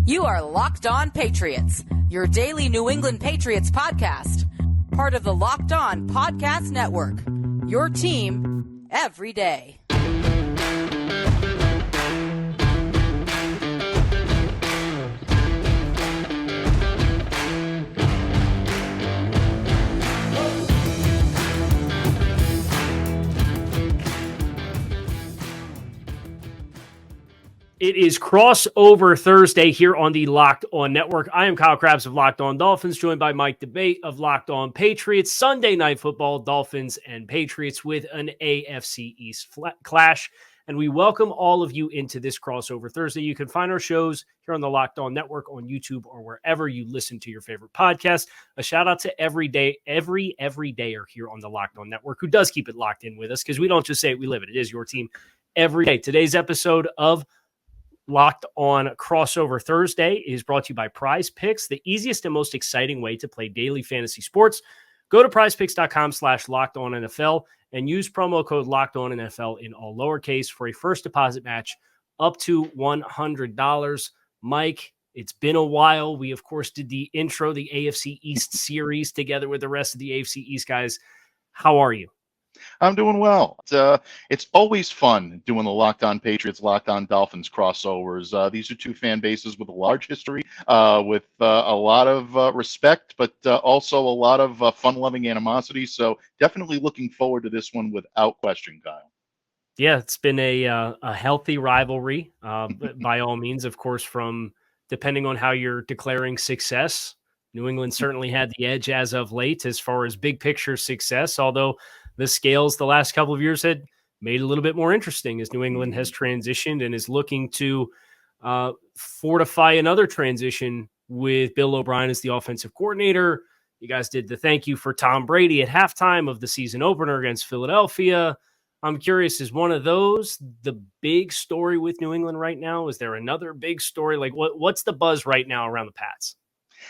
You are Locked On Patriots, your daily New England Patriots podcast. Part of the Locked On Podcast Network, your team every day. It is crossover Thursday here on the Locked On Network. I am Kyle Krabs of Locked On Dolphins, joined by Mike Debate of Locked On Patriots. Sunday Night Football, Dolphins and Patriots with an AFC East clash. And we welcome all of you into this crossover Thursday. You can find our shows here on the Locked On Network, on YouTube, or wherever you listen to your favorite podcast. A shout out to every everydayer here on the Locked On Network who does keep it locked in with us, because we don't just say it, we live it. It is your team every day. Today's episode of Locked On Crossover Thursday is brought to you by PrizePicks, the easiest and most exciting way to play daily fantasy sports. Go to prizepicks.com/LockedOnNFL and use promo code LockedOnNFL in all lowercase for a first deposit match up to $100. Mike, it's been a while. We, of course, did the intro, the AFC East series together with the rest of the AFC East guys. How are you? I'm doing well. It's always fun doing the Locked On Patriots, Locked On Dolphins crossovers. These are two fan bases with a large history, with a lot of respect, but also a lot of fun-loving animosity. So definitely looking forward to this one without question, Kyle. Yeah, it's been a healthy rivalry, by all means, of course, from depending on how you're declaring success. New England certainly had the edge as of late as far as big picture success, although the scales the last couple of years had made it a little bit more interesting as New England has transitioned and is looking to fortify another transition with Bill O'Brien as the offensive coordinator. You guys did the thank you for Tom Brady at halftime of the season opener against Philadelphia. I'm curious, is one of those the big story with New England right now? Is there another big story? Like what's the buzz right now around the Pats?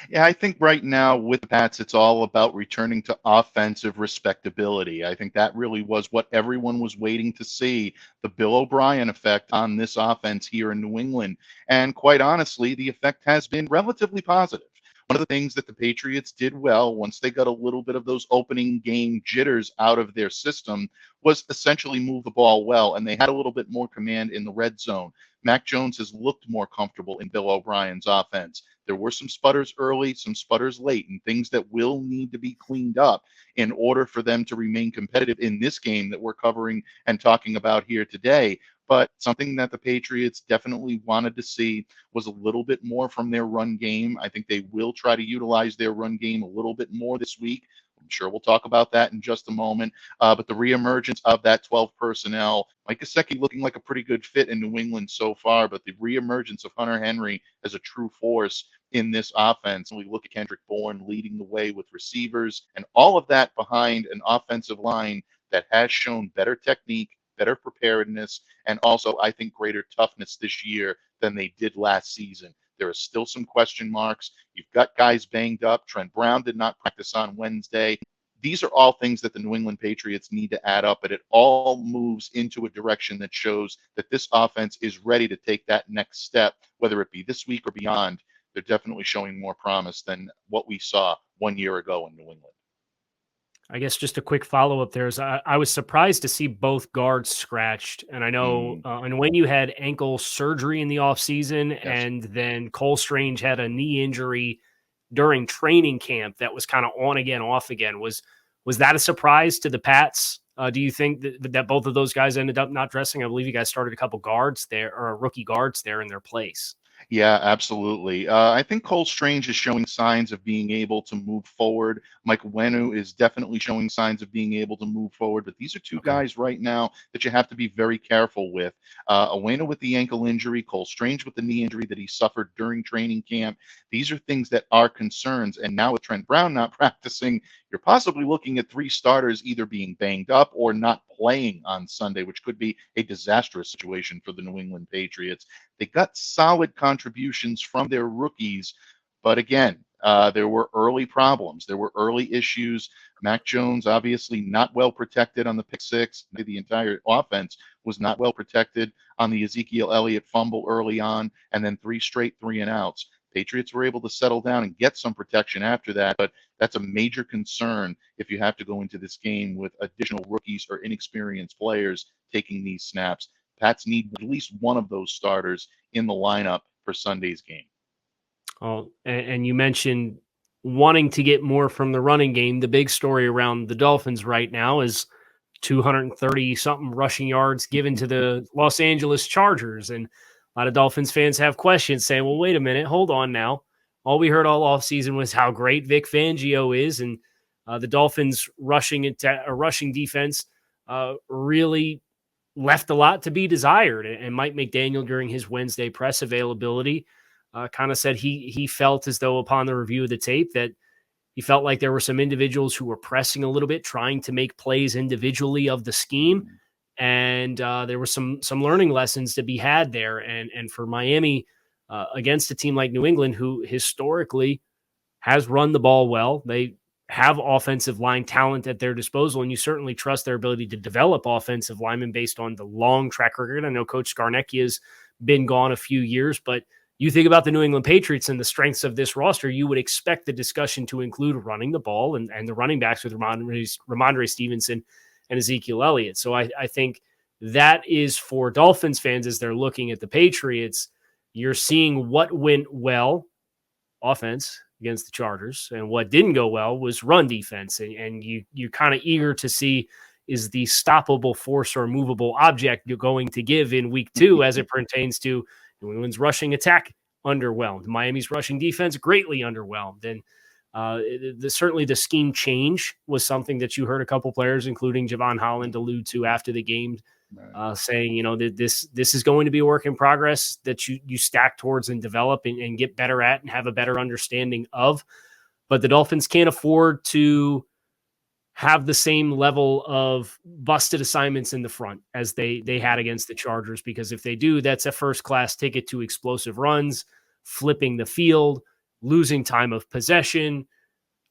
Yeah, I think right now with the Pats, it's all about returning to offensive respectability. I think that really was what everyone was waiting to see, the Bill O'Brien effect on this offense here in New England. And quite honestly, the effect has been relatively positive. One of the things that the Patriots did well once they got a little bit of those opening game jitters out of their system was essentially move the ball well, and they had a little bit more command in the red zone. Mac Jones has looked more comfortable in Bill O'Brien's offense. There were some sputters early, some sputters late, and things that will need to be cleaned up in order for them to remain competitive in this game that we're covering and talking about here today. But something that the Patriots definitely wanted to see was a little bit more from their run game. I think they will try to utilize their run game a little bit more this week. I'm sure we'll talk about that in just a moment. But the reemergence of that 12 personnel, Mike Gesicki looking like a pretty good fit in New England so far, but the reemergence of Hunter Henry as a true force in this offense. And we look at Kendrick Bourne leading the way with receivers and all of that behind an offensive line that has shown better technique, better preparedness, and also, I think, greater toughness this year than they did last season. There are still some question marks. You've got guys banged up. Trent Brown did not practice on Wednesday. These are all things that the New England Patriots need to add up, but it all moves into a direction that shows that this offense is ready to take that next step, whether it be this week or beyond. They're definitely showing more promise than what we saw 1 year ago in New England. I guess just a quick follow-up there is I was surprised to see both guards scratched. And I know and when you had ankle surgery in the offseason, yes, and then Cole Strange had a knee injury during training camp that was kind of on again, off again. Was that a surprise to the Pats? Do you think that both of those guys ended up not dressing? I believe you guys started a couple guards there, or rookie guards there in their place. Yeah, absolutely. I think Cole Strange is showing signs of being able to move forward. Mike Wenu is definitely showing signs of being able to move forward. But these are two guys right now that you have to be very careful with. Wenu with the ankle injury, Cole Strange with the knee injury that he suffered during training camp. These are things that are concerns. And now with Trent Brown not practicing, you're possibly looking at three starters either being banged up or not playing on Sunday, which could be a disastrous situation for the New England Patriots. They got solid contributions from their rookies, but again, There were early problems. There were early issues. Mac Jones, obviously not well protected on the pick six. The entire offense was not well protected on the Ezekiel Elliott fumble early on, and then 3 straight 3-and-outs. Patriots were able to settle down and get some protection after that, but that's a major concern if you have to go into this game with additional rookies or inexperienced players taking these snaps. Pats need at least one of those starters in the lineup for Sunday's game. Oh, and you mentioned wanting to get more from the running game. The big story around the Dolphins right now is 230-something rushing yards given to the Los Angeles Chargers. And a lot of Dolphins fans have questions saying, well, wait a minute, hold on now. All we heard all offseason was how great Vic Fangio is, and the Dolphins' rushing defense really left a lot to be desired. And Mike McDaniel, during his Wednesday press availability, kind of said he felt as though upon the review of the tape that he felt like there were some individuals who were pressing a little bit, trying to make plays individually of the scheme. And there were some learning lessons to be had there. And for Miami, against a team like New England, who historically has run the ball well, they have offensive line talent at their disposal, and you certainly trust their ability to develop offensive linemen based on the long track record. I know Coach Scarnecchia has been gone a few years, but you think about the New England Patriots and the strengths of this roster, you would expect the discussion to include running the ball and the running backs with Mondre Stevenson and Ezekiel Elliott. So I think that is for Dolphins fans as they're looking at the Patriots. You're seeing what went well, offense against the Chargers, and what didn't go well was run defense. And you're kind of eager to see, is the stoppable force or movable object you're going to give in week 2 as it pertains to New England's rushing attack underwhelmed. Miami's rushing defense greatly underwhelmed. And certainly the scheme change was something that you heard a couple players, including Javon Holland, allude to after the game, saying, that this is going to be a work in progress that you stack towards and develop and get better at and have a better understanding of. But the Dolphins can't afford to have the same level of busted assignments in the front as they had against the Chargers, because if they do, that's a first-class ticket to explosive runs, flipping the field, losing time of possession,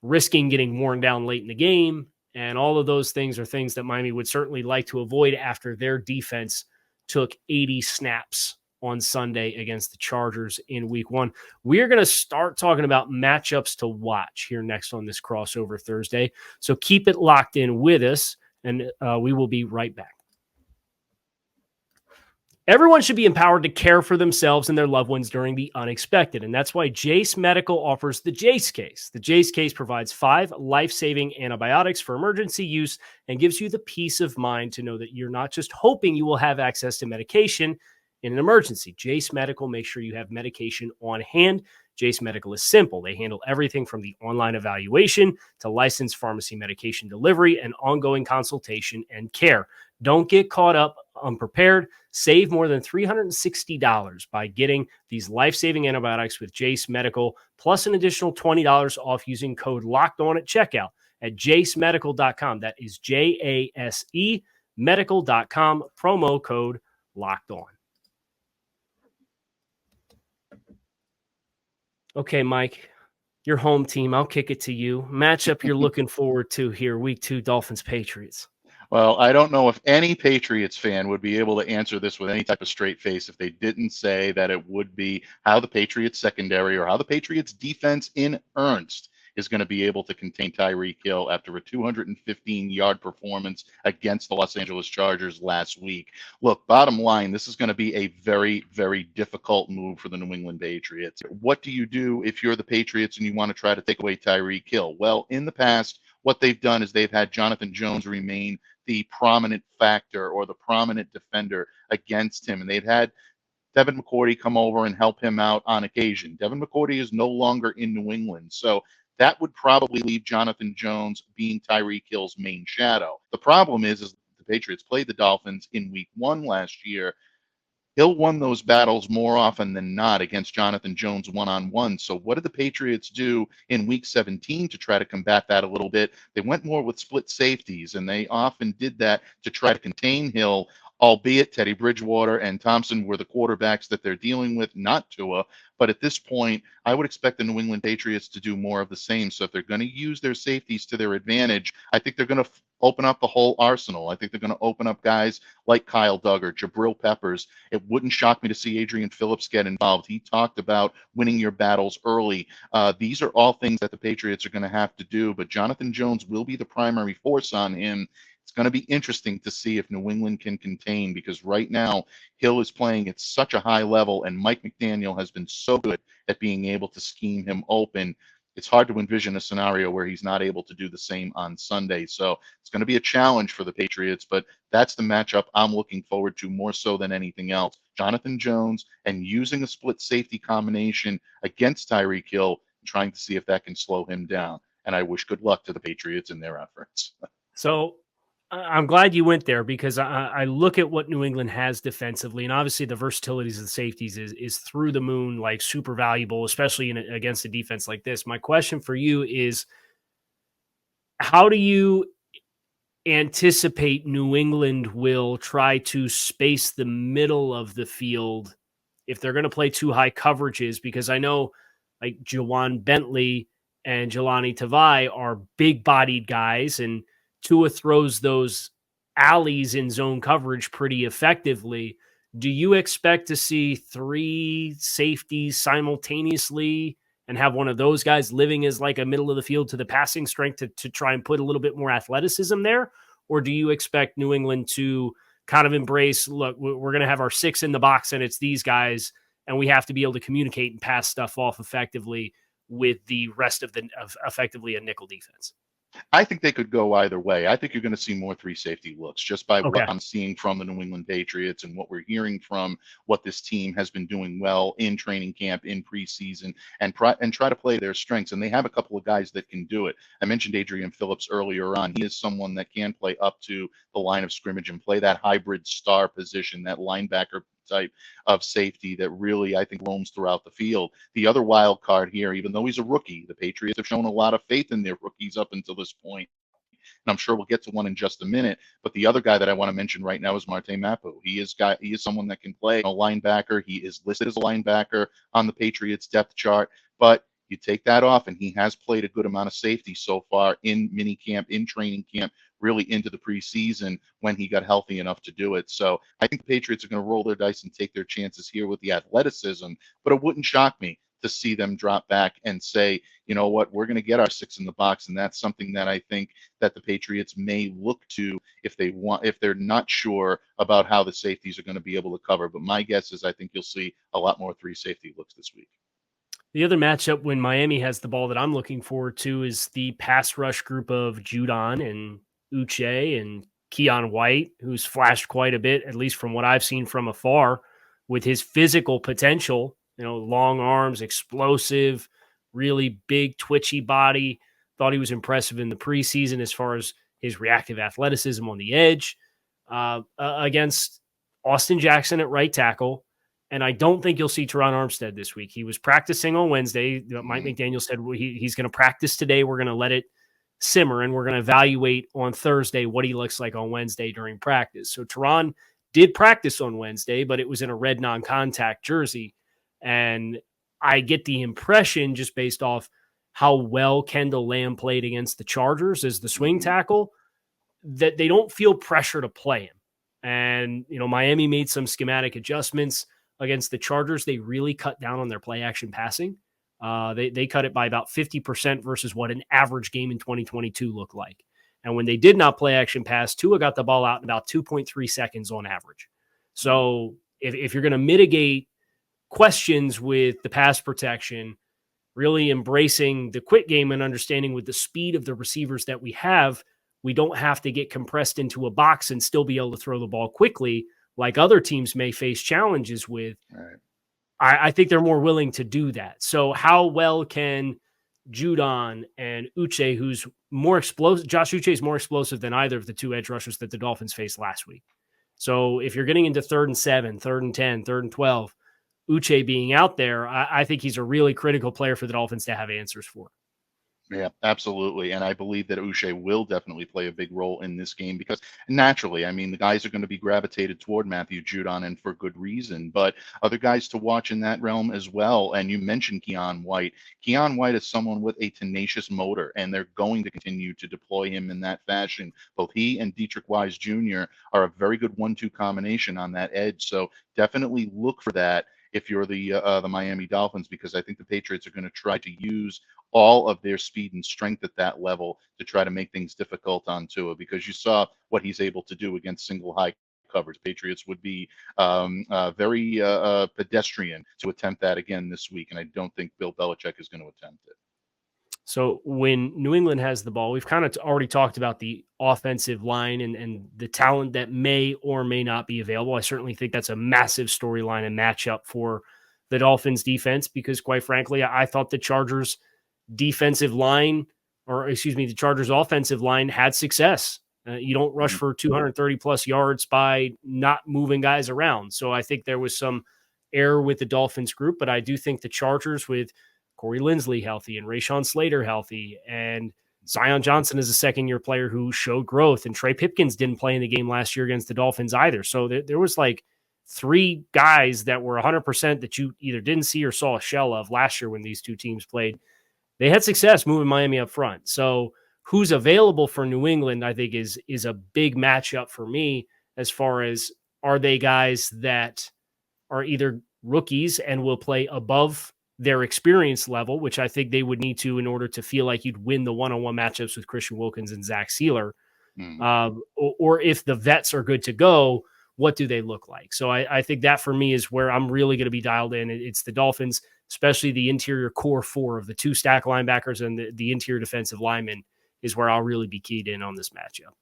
risking getting worn down late in the game. And all of those things are things that Miami would certainly like to avoid after their defense took 80 snaps on Sunday against the Chargers in week 1. We're going to start talking about matchups to watch here next on this crossover Thursday. So keep it locked in with us, and we will be right back. Everyone should be empowered to care for themselves and their loved ones during the unexpected, and that's why Jase Medical offers the Jase case. The Jase case provides 5 life-saving antibiotics for emergency use and gives you the peace of mind to know that you're not just hoping you will have access to medication in an emergency. Jase Medical makes sure you have medication on hand. Jase Medical is simple. They handle everything from the online evaluation to licensed pharmacy medication delivery and ongoing consultation and care. Don't get caught up unprepared. Save more than $360 by getting these life-saving antibiotics with Jase Medical, plus an additional $20 off using code LOCKEDON at checkout at jasemedical.com. That is JASE medical.com, promo code LOCKEDON. Okay, Mike, your home team, I'll kick it to you. Matchup you're looking forward to here, week 2, Dolphins-Patriots. Well, I don't know if any Patriots fan would be able to answer this with any type of straight face if they didn't say that it would be how the Patriots secondary or how the Patriots defense in earnest is going to be able to contain Tyreek Hill after a 215-yard performance against the Los Angeles Chargers last week. Look, bottom line, this is going to be a very, very difficult move for the New England Patriots. What do you do if you're the Patriots and you want to try to take away Tyreek Hill? Well, in the past, what they've done is they've had Jonathan Jones remain the prominent factor or the prominent defender against him, and they've had Devin McCourty come over and help him out on occasion. Devin McCourty is no longer in New England, so that would probably leave Jonathan Jones being Tyreek Hill's main shadow. The problem is the Patriots played the Dolphins in week 1 last year. Hill won those battles more often than not against Jonathan Jones one-on-one. So what did the Patriots do in week 17 to try to combat that a little bit? They went more with split safeties, and they often did that to try to contain Hill albeit Teddy Bridgewater and Thompson were the quarterbacks that they're dealing with, not Tua. But at this point, I would expect the New England Patriots to do more of the same. So if they're going to use their safeties to their advantage, I think they're going to open up the whole arsenal. I think they're going to open up guys like Kyle Duggar, Jabril Peppers. It wouldn't shock me to see Adrian Phillips get involved. He talked about winning your battles early. These are all things that the Patriots are going to have to do, but Jonathan Jones will be the primary force on him. It's going to be interesting to see if New England can contain, because right now Hill is playing at such a high level and Mike McDaniel has been so good at being able to scheme him open. It's hard to envision a scenario where he's not able to do the same on Sunday. So it's going to be a challenge for the Patriots, but that's the matchup I'm looking forward to more so than anything else. Jonathan Jones and using a split safety combination against Tyreek Hill, trying to see if that can slow him down. And I wish good luck to the Patriots in their efforts. So I'm glad you went there, because I look at what New England has defensively, and obviously the versatilities of the safeties is through the moon, like super valuable, especially against a defense like this. My question for you is, how do you anticipate New England will try to space the middle of the field if they're going to play too high coverages? Because I know like Jawan Bentley and Jelani Tavai are big-bodied guys, and Tua throws those alleys in zone coverage pretty effectively. Do you expect to see three safeties simultaneously and have one of those guys living as like a middle of the field to the passing strength to try and put a little bit more athleticism there? Or do you expect New England to kind of embrace, look, we're going to have our six in the box and it's these guys, and we have to be able to communicate and pass stuff off effectively with the rest of effectively a nickel defense? I think they could go either way. I think you're going to see more three safety looks just by what I'm seeing from the New England Patriots and what we're hearing from what this team has been doing well in training camp, in preseason, and try to play their strengths. And they have a couple of guys that can do it. I mentioned Adrian Phillips earlier on. He is someone that can play up to the line of scrimmage and play that hybrid star position, that linebacker type of safety that really, I think, roams throughout the field. The other wild card here, even though he's a rookie, the Patriots have shown a lot of faith in their rookies up until this point. And I'm sure we'll get to one in just a minute. But the other guy that I want to mention right now is Marte Mapu. He is someone that can play a linebacker. He is listed as a linebacker on the Patriots depth chart, but you take that off, and he has played a good amount of safety so far in minicamp, in training camp, really into the preseason when he got healthy enough to do it. So I think the Patriots are going to roll their dice and take their chances here with the athleticism, but it wouldn't shock me to see them drop back and say, you know what, we're going to get our six in the box. And that's something that I think that the Patriots may look to if they're not sure about how the safeties are going to be able to cover. But my guess is I think you'll see a lot more three safety looks this week. The other matchup when Miami has the ball that I'm looking forward to is the pass rush group of Judon and Uche and Keon White, who's flashed quite a bit, at least from what I've seen from afar, with his physical potential, long arms, explosive, really big, twitchy body. Thought he was impressive in the preseason as far as his reactive athleticism on the edge against Austin Jackson at right tackle. And I don't think you'll see Teron Armstead this week. He was practicing on Wednesday. Mike McDaniel said he's going to practice today. We're going to let it simmer, and we're going to evaluate on Thursday what he looks like on Wednesday during practice. So Teron did practice on Wednesday, but it was in a red non-contact jersey. And I get the impression, just based off how well Kendall Lamb played against the Chargers as the swing tackle, that they don't feel pressure to play him. And, Miami made some schematic adjustments against the Chargers. They really cut down on their play action passing. They cut it by about 50% versus what an average game in 2022 looked like. And when they did not play action pass, Tua got the ball out in about 2.3 seconds on average. So if you're going to mitigate questions with the pass protection, really embracing the quick game and understanding with the speed of the receivers that we have, we don't have to get compressed into a box and still be able to throw the ball quickly like other teams may face challenges with. Right. I think they're more willing to do that. So how well can Judon and Uche, who's more explosive, Josh Uche is more explosive than either of the two edge rushers that the Dolphins faced last week. So if you're getting into 3rd and 7, 3rd and 10, 3rd and 12, Uche being out there, I think he's a really critical player for the Dolphins to have answers for. Yeah, absolutely. And I believe that Uche will definitely play a big role in this game because naturally, I mean, the guys are going to be gravitated toward Matthew Judon and for good reason, but other guys to watch in that realm as well. And you mentioned Keon White. Keon White is someone with a tenacious motor, and they're going to continue to deploy him in that fashion. Both he and Dietrich Wise Jr. are a very good 1-2 combination on that edge. So definitely look for that if you're the Miami Dolphins, because I think the Patriots are going to try to use all of their speed and strength at that level to try to make things difficult on Tua, because you saw what he's able to do against single high coverage. Patriots would be very pedestrian to attempt that again this week, and I don't think Bill Belichick is going to attempt it. So when New England has the ball, we've kind of already talked about the offensive line and the talent that may or may not be available. I certainly think that's a massive storyline and matchup for the Dolphins defense, because quite frankly, I thought the Chargers defensive line, or excuse me, the Chargers offensive line had success. You don't rush for 230 plus yards by not moving guys around. So I think there was some error with the Dolphins group, but I do think the Chargers, with Corey Linsley healthy and Rashawn Slater healthy, and Zion Johnson is a second-year player who showed growth, and Trey Pipkins didn't play in the game last year against the Dolphins either. So there was like three guys that were 100% that you either didn't see or saw a shell of last year when these two teams played. They had success moving Miami up front. So who's available for New England, I think, is a big matchup for me, as far as, are they guys that are either rookies and will play above their experience level, which I think they would need to in order to feel like you'd win the one-on-one matchups with Christian Wilkins and Zach Sealer. Or if the vets are good to go, what do they look like? So I think that for me is where I'm really going to be dialed in. It's the Dolphins, especially the interior core four of the two stack linebackers and the interior defensive linemen is where I'll really be keyed in on this matchup.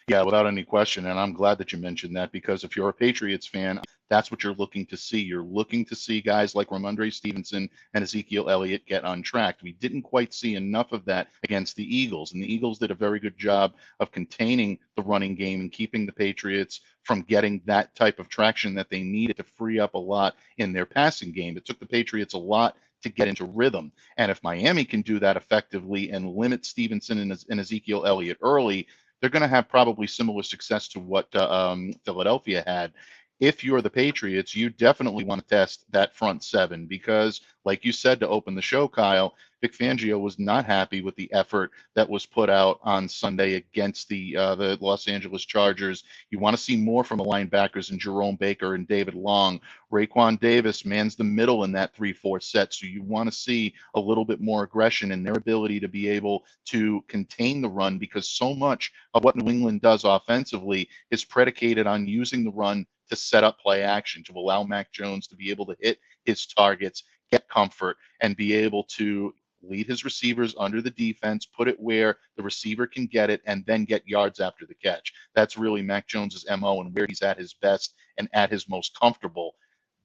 Yeah, without any question. And I'm glad that you mentioned that, because if you're a Patriots fan, that's what you're looking to see. You're looking to see guys like Ramondre Stevenson and Ezekiel Elliott get untracked. We didn't quite see enough of that against the Eagles, and the Eagles did a very good job of containing the running game and keeping the Patriots from getting that type of traction that they needed to free up a lot in their passing game. It took the Patriots a lot to get into rhythm. And if Miami can do that effectively and limit Stevenson and Ezekiel Elliott early, they're going to have probably similar success to what Philadelphia had. If you're the Patriots, you definitely want to test that front seven, because, like you said to open the show, Kyle, Vic Fangio was not happy with the effort that was put out on Sunday against the Los Angeles Chargers. You want to see more from the linebackers in Jerome Baker and David Long. Raekwon Davis mans the middle in that 3-4 set, so you want to see a little bit more aggression in their ability to be able to contain the run, because so much of what New England does offensively is predicated on using the run to set up play action, to allow Mac Jones to be able to hit his targets, get comfort, and be able to lead his receivers under the defense, put it where the receiver can get it, and then get yards after the catch. That's really Mac Jones's MO and where he's at his best and at his most comfortable.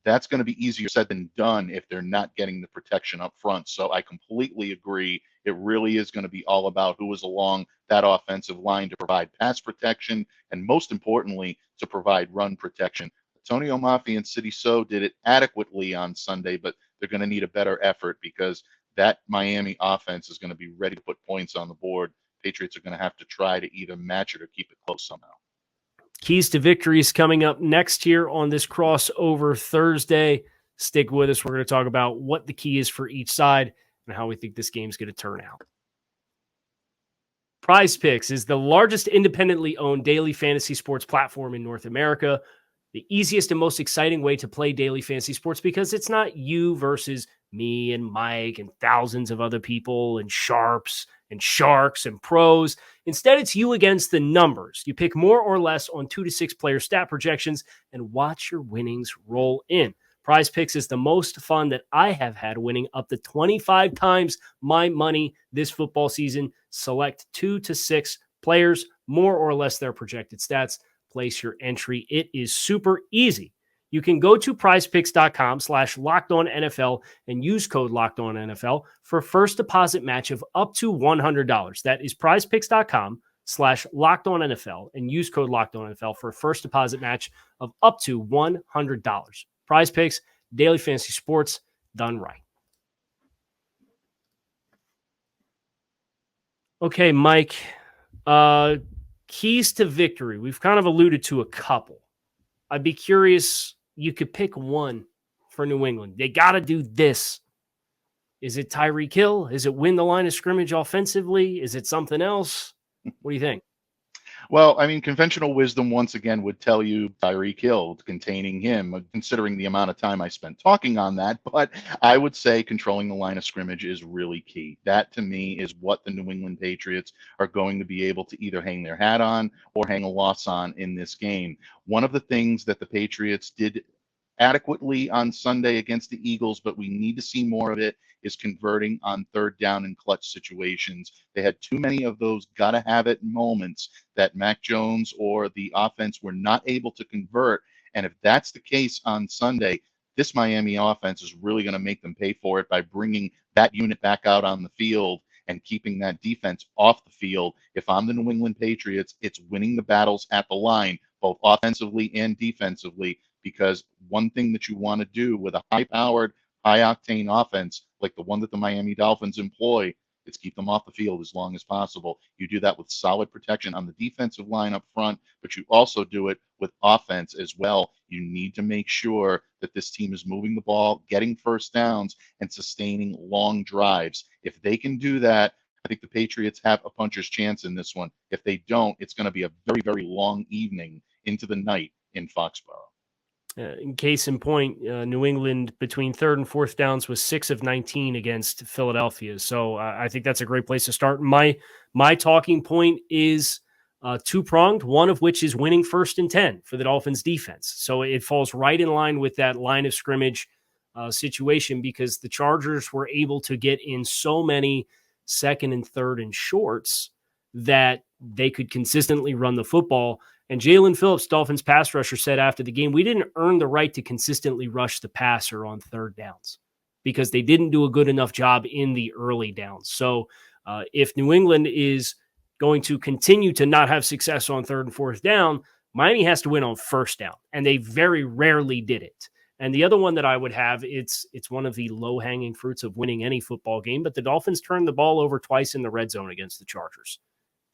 That's going to be easier said than done if they're not getting the protection up front. So I completely agree. It really is going to be all about who is along that offensive line to provide pass protection, and most importantly, to provide run protection. Antonio Mafi and City So did it adequately on Sunday, but they're going to need a better effort, because that Miami offense is going to be ready to put points on the board. Patriots are going to have to try to either match it or keep it close somehow. Keys to victories coming up next here on this crossover Thursday. Stick with us. We're going to talk about what the key is for each side and how we think this game's going to turn out. PrizePicks is the largest independently owned daily fantasy sports platform in North America. The easiest and most exciting way to play daily fantasy sports, because it's not you versus me and Mike and thousands of other people and sharps and sharks and pros. Instead, it's you against the numbers. You pick more or less on 2 to 6 player stat projections and watch your winnings roll in. PrizePicks is the most fun that I have had, winning up to 25 times my money this football season. Select 2 to 6 players, more or less their projected stats. Place your entry. It is super easy. You can go to prizepicks.com/LockedOnNFL and use code LockedOnNFL for first deposit match of up to $100. That is prizepicks.com/LockedOnNFL and use code LockedOnNFL for a first deposit match of up to $100. PrizePicks, daily fantasy sports done right. Okay, Mike. Keys to victory. We've kind of alluded to a couple. I'd be curious, you could pick one for New England. They got to do this. Is it Tyreek Hill? Is it win the line of scrimmage offensively? Is it something else? What do you think? Well, I mean, conventional wisdom once again would tell you Tyreek Hill, containing him, considering the amount of time I spent talking on that. But I would say controlling the line of scrimmage is really key. That to me is what the New England Patriots are going to be able to either hang their hat on or hang a loss on in this game. One of the things that the Patriots did adequately on Sunday against the Eagles, but we need to see more of it, is converting on third down in clutch situations. They had too many of those gotta have it moments that Mac Jones or the offense were not able to convert. And if that's the case on Sunday, this Miami offense is really going to make them pay for it by bringing that unit back out on the field and keeping that defense off the field. If I'm the New England Patriots, it's winning the battles at the line, both offensively and defensively, because one thing that you want to do with a high-powered, high-octane offense like the one that the Miami Dolphins employ, is keep them off the field as long as possible. You do that with solid protection on the defensive line up front, but you also do it with offense as well. You need to make sure that this team is moving the ball, getting first downs, and sustaining long drives. If they can do that, I think the Patriots have a puncher's chance in this one. If they don't, it's going to be a very, very long evening into the night in Foxborough. In case in point, New England between third and fourth downs was 6 of 19 against Philadelphia. So I think that's a great place to start. My talking point is two-pronged, one of which is winning 1st and 10 for the Dolphins defense. So it falls right in line with that line of scrimmage situation, because the Chargers were able to get in so many 2nd and 3rd and shorts that they could consistently run the football. And Jalen Phillips, Dolphins pass rusher, said after the game, we didn't earn the right to consistently rush the passer on third downs because they didn't do a good enough job in the early downs. So if New England is going to continue to not have success on 3rd and 4th down, Miami has to win on 1st down, and they very rarely did it. And the other one that I would have, it's one of the low-hanging fruits of winning any football game, but the Dolphins turned the ball over twice in the red zone against the Chargers.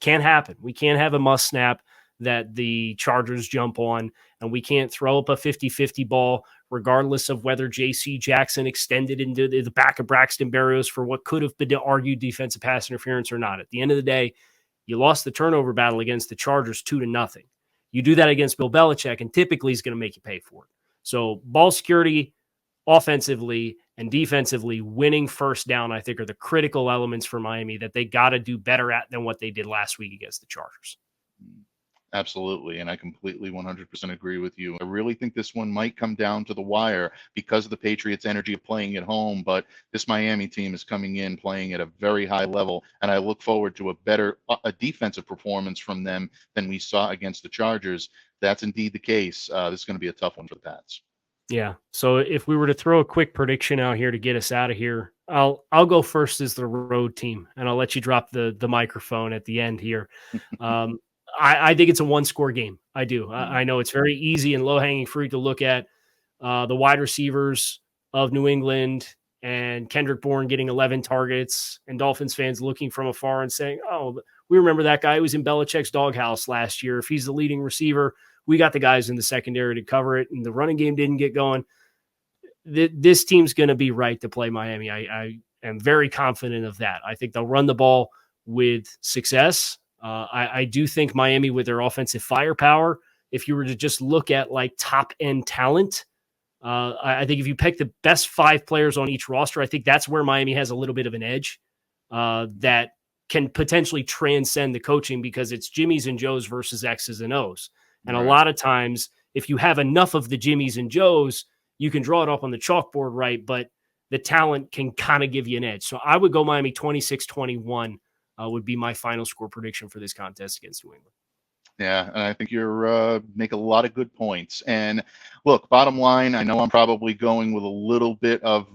Can't happen. We can't have a must snap that the Chargers jump on, and we can't throw up a 50-50 ball regardless of whether J.C. Jackson extended into the back of Braxton Berrios for what could have been argued defensive pass interference or not. At the end of the day, you lost the turnover battle against the Chargers 2-0. You do that against Bill Belichick, and typically he's going to make you pay for it. So ball security, offensively and defensively, winning 1st down, I think, are the critical elements for Miami that they got to do better at than what they did last week against the Chargers. Absolutely. And I completely 100% agree with you. I really think this one might come down to the wire because of the Patriots' energy of playing at home. But this Miami team is coming in playing at a very high level. And I look forward to a defensive performance from them than we saw against the Chargers. That's indeed the case. This is going to be a tough one for the Pats. Yeah. So if we were to throw a quick prediction out here to get us out of here, I'll go first as the road team, and I'll let you drop the microphone at the end here. I think it's a 1-score game. I do. I know it's very easy and low-hanging fruit to look at the wide receivers of New England and Kendrick Bourne getting 11 targets, and Dolphins fans looking from afar and saying, oh, we remember that guy who was in Belichick's doghouse last year. If he's the leading receiver, we got the guys in the secondary to cover it, and the running game didn't get going. This team's going to be right to play Miami. I am very confident of that. I think they'll run the ball with success. I do think Miami, with their offensive firepower, if you were to just look at like top end talent, I think if you pick the best 5 players on each roster, I think that's where Miami has a little bit of an edge that can potentially transcend the coaching, because it's Jimmys and Joes versus X's and O's. And right. A lot of times, if you have enough of the Jimmys and Joes, you can draw it up on the chalkboard, right? But the talent can kind of give you an edge. So I would go Miami 26-21. Would be my final score prediction for this contest against New England. Yeah, and I think you're make a lot of good points. And look, bottom line, I know I'm probably going with a little bit of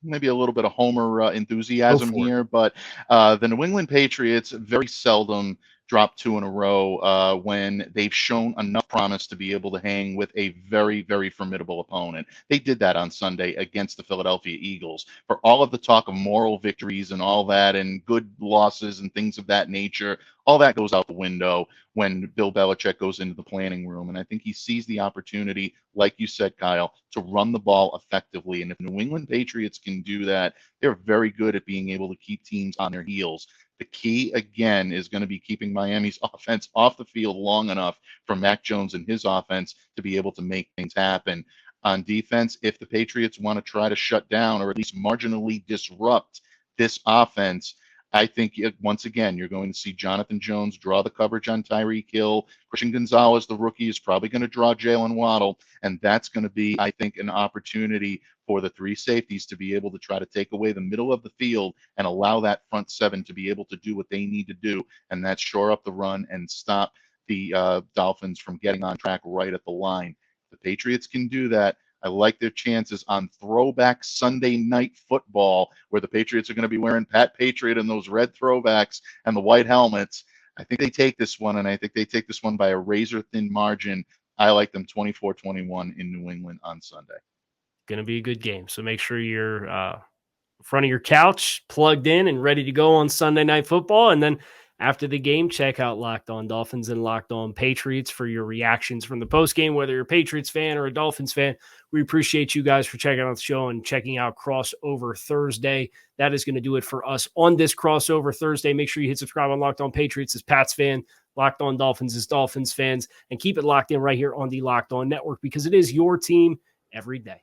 maybe a little bit of Homer enthusiasm here, but the New England Patriots very seldom drop 2 in a row when they've shown enough promise to be able to hang with a very, very formidable opponent. They did that on Sunday against the Philadelphia Eagles. For all of the talk of moral victories and all that and good losses and things of that nature, all that goes out the window when Bill Belichick goes into the planning room. And I think he sees the opportunity, like you said, Kyle, to run the ball effectively. And if New England Patriots can do that, they're very good at being able to keep teams on their heels. The key, again, is going to be keeping Miami's offense off the field long enough for Mac Jones and his offense to be able to make things happen. On defense, if the Patriots want to try to shut down or at least marginally disrupt this offense, I think, once again, you're going to see Jonathan Jones draw the coverage on Tyreek Hill. Christian Gonzalez, the rookie, is probably going to draw Jalen Waddle, and that's going to be, I think, an opportunity for the 3 safeties to be able to try to take away the middle of the field and allow that front 7 to be able to do what they need to do, and that's shore up the run and stop the Dolphins from getting on track right at the line. If the Patriots can do that, I like their chances on throwback Sunday night football, where the Patriots are going to be wearing Pat Patriot and those red throwbacks and the white helmets. I think they take this one, and I think they take this one by a razor-thin margin. I like them 24-21 in New England on Sunday. Going to be a good game. So make sure you're in front of your couch, plugged in and ready to go on Sunday Night Football. And then after the game, check out Locked On Dolphins and Locked On Patriots for your reactions from the postgame, whether you're a Patriots fan or a Dolphins fan. We appreciate you guys for checking out the show and checking out Crossover Thursday. That is going to do it for us on this Crossover Thursday. Make sure you hit subscribe on Locked On Patriots as Pats fan, Locked On Dolphins as Dolphins fans, and keep it locked in right here on the Locked On Network because it is your team every day.